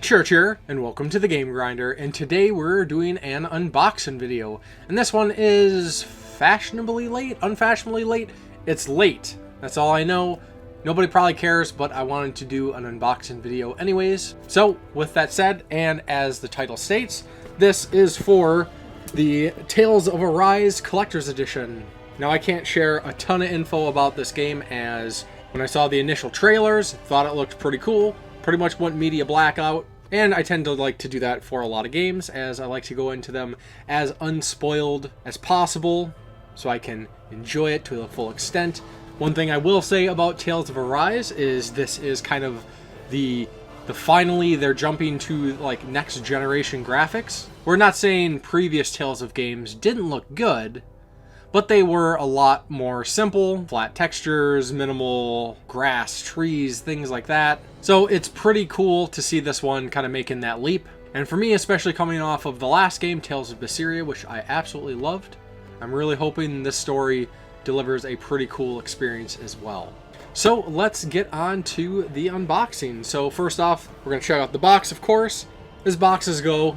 Church here, and welcome to the Game Grinder, and today we're doing an unboxing video. And this one is fashionably late, unfashionably late. It's late, that's all I know. Nobody probably cares, but I wanted to do an unboxing video anyways. So, with that said, and as the title states, this is for the Tales of Arise Collector's Edition. Now, I can't share a ton of info about this game, as when I saw the initial trailers, thought it looked pretty cool. Pretty much went media blackout. And I tend to like to do that for a lot of games, as I like to go into them as unspoiled as possible so I can enjoy it to the full extent. One thing I will say about Tales of Arise is this is kind of the finally they're jumping to like next generation graphics. We're not saying previous Tales of games didn't look good, but they were a lot more simple, flat textures, minimal grass, trees, things like that. So it's pretty cool to see this one kind of making that leap. And for me, especially coming off of the last game, Tales of Berseria, which I absolutely loved, I'm really hoping this story delivers a pretty cool experience as well. So let's get on to the unboxing. So first off, we're going to check out the box, of course. As boxes go,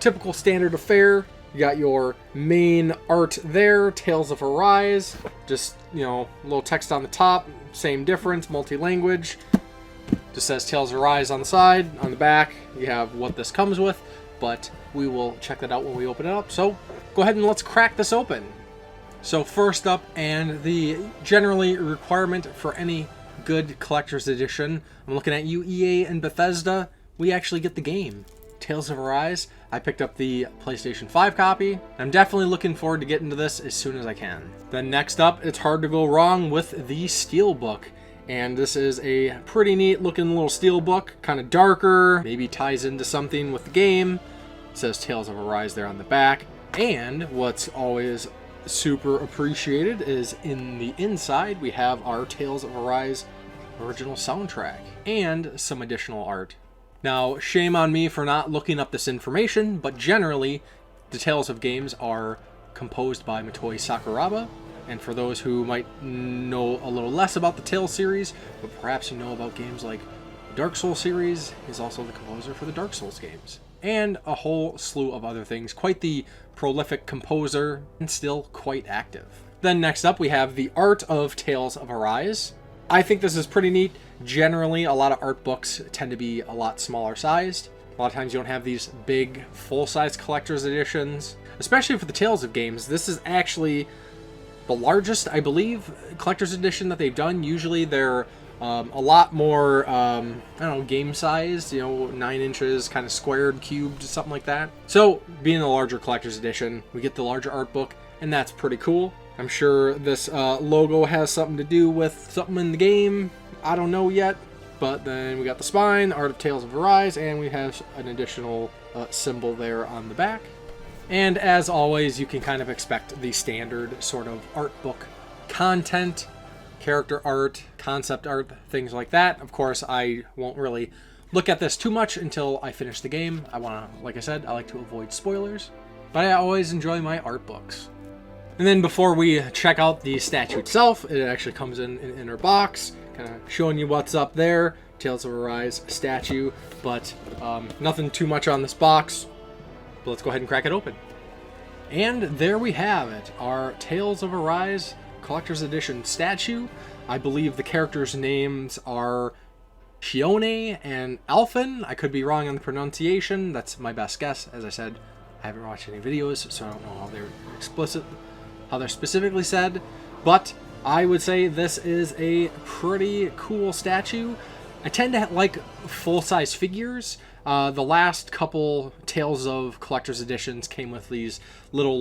typical standard affair. You got your main art there, Tales of Arise. Just, a little text on the top, same difference, multi-language. Just says Tales of Arise on the side. On the back, you have what this comes with, but we will check that out when we open it up. So go ahead and let's crack this open. So first up, and the generally requirement for any good collector's edition, I'm looking at you, EA and Bethesda, we actually get the game. Tales of Arise. I picked up the PlayStation 5 copy. I'm definitely looking forward to getting to this as soon as I can. Then next up, it's hard to go wrong with the Steelbook. And this is a pretty neat looking little steelbook, kind of darker, maybe ties into something with the game. It says Tales of Arise there on the back. And what's always super appreciated is in the inside, we have our Tales of Arise original soundtrack and some additional art. Now, shame on me for not looking up this information, but generally, the Tales of games are composed by Motoi Sakuraba. And for those who might know a little less about the Tales series, but perhaps you know about games like Dark Souls series, he's also the composer for the Dark Souls games. And a whole slew of other things. Quite the prolific composer, and still quite active. Then next up, we have the art of Tales of Arise. I think this is pretty neat. Generally, a lot of art books tend to be a lot smaller sized. A lot of times you don't have these big, full-size collector's editions. Especially for the Tales of games, this is actually the largest, I believe, collector's edition that they've done. Usually they're a lot more, game-sized, 9 inches, kind of squared, cubed, something like that. So, being a larger collector's edition, we get the larger art book, and that's pretty cool. I'm sure this logo has something to do with something in the game. I don't know yet, but then we got the spine, Art of Tales of Arise, and we have an additional symbol there on the back. And as always, you can kind of expect the standard sort of art book content, character art, concept art, things like that. Of course, I won't really look at this too much until I finish the game. Like I said, I like to avoid spoilers, but I always enjoy my art books. And then before we check out the statue itself, it actually comes in an inner box, kind of showing you what's up there. Tales of Arise statue, but nothing too much on this box. But let's go ahead and crack it open. And there we have it, our Tales of Arise Collector's Edition statue. I believe the characters' names are Shione and Alphen. I could be wrong on the pronunciation. That's my best guess. As I said, I haven't watched any videos, so I don't know how they're specifically said. But I would say this is a pretty cool statue. I tend to like full-size figures. The last couple Tales of Collector's Editions came with these little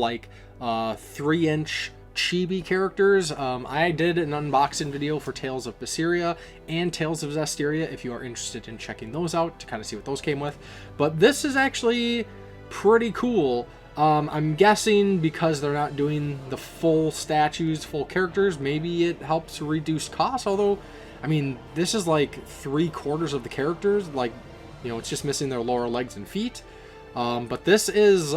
3-inch chibi characters. I did an unboxing video for Tales of Berseria and Tales of Zestiria if you are interested in checking those out to kind of see what those came with. But this is actually pretty cool. I'm guessing because they're not doing the full statues, full characters, maybe it helps reduce costs. Although, this is like 3/4 of the characters. It's just missing their lower legs and feet. But this is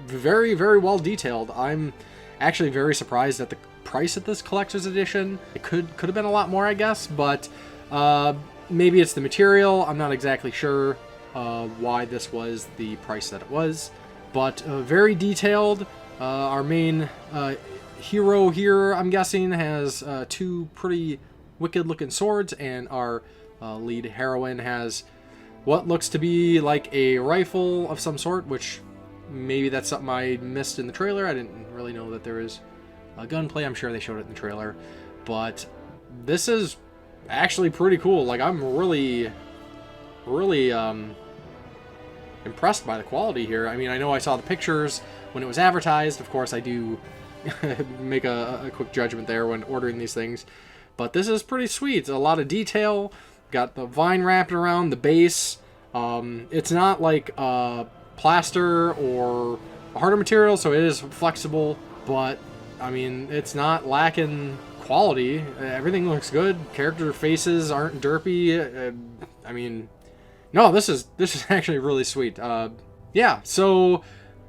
very, very well detailed. I'm actually very surprised at the price of this collector's edition. It could have been a lot more, I guess, but Maybe it's the material. I'm not exactly sure why this was the price that it was. But very detailed. Our main hero here, I'm guessing, has two pretty wicked-looking swords, and our lead heroine has what looks to be like a rifle of some sort, which maybe that's something I missed in the trailer. I didn't really know that there is gunplay. I'm sure they showed it in the trailer. But this is actually pretty cool. Like, I'm really impressed by the quality here. I mean, I know I saw the pictures when it was advertised. Of course, I do make a quick judgment there when ordering these things. But this is pretty sweet. A lot of detail. Got the vine wrapped around the base. It's not like plaster or a harder material, so it is flexible. But, I mean, it's not lacking quality. Everything looks good. Character faces aren't derpy. I mean, no, this is actually really sweet. Yeah, so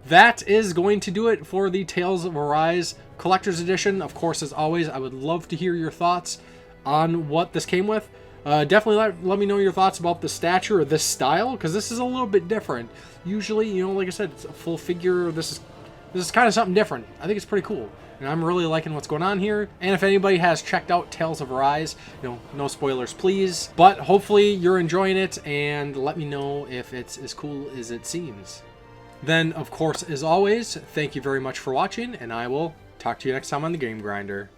that is going to do it for the Tales of Arise Collector's Edition. Of course, as always, I would love to hear your thoughts on what this came with. Definitely let me know your thoughts about the stature or this style, because this is a little bit different. Usually, you know, like I said, it's a full figure. This is kind of something different. I think it's pretty cool, and I'm really liking what's going on here. And if anybody has checked out Tales of Arise, you know, no spoilers, please. But hopefully you're enjoying it, and let me know if it's as cool as it seems. Then, of course, as always, thank you very much for watching, and I will talk to you next time on the Game Grinder.